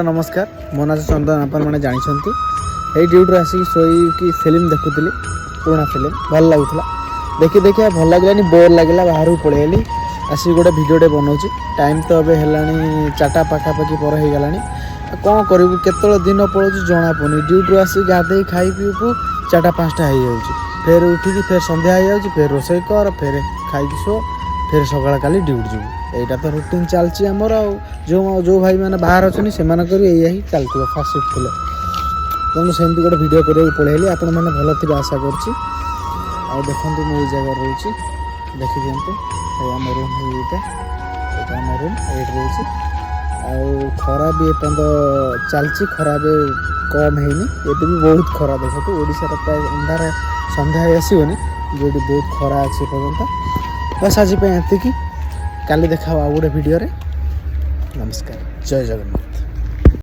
नमस्कार मो ना चंदन आपण मैंने जानते ये ड्यूटी आसिक शोक फिल्म देखुली पुराना फिल्म भल लगुला देखी देखिए भल लगे बोर लगे बाहर पलैली आसिक गोटे भिडियोटे बनाऊँ टाइम तो अब है 4टा पाखापाखि पर हो गला कौन करूँ केत दिन पड़ो जना पड़े ड्यूटी आसिक गाधे खाई पी को 4टा 5टा हो जाऊँ फिर उठिकी फिर संध्या हो जाऊँ फिर रोषे कर फिर खाई सो फिर सकाल काली ड्यूटी जीव यहाँ तो रुटीन चलती आमर जो भाई मैंने बाहर अच्छे से ही चलती फास्ट फुड फुल तेणु सेमती गोटे भिडियो करके पलैली आपण मैंने भल थी आशा कर देखो मुझे जगह रोचे देखी दिंतु आम रूम है आम रूम ये रोचे खरा भी एपर्त चलती खरा भी कम है ये भी बहुत खरा देखो ओडार प्राय अंधार सन्ध्या आसोनी जो बहुत खरा अच्छे पर्यटन बस आज एति काली देखा गोटे भिडियो नमस्कार जय जगन्नाथ।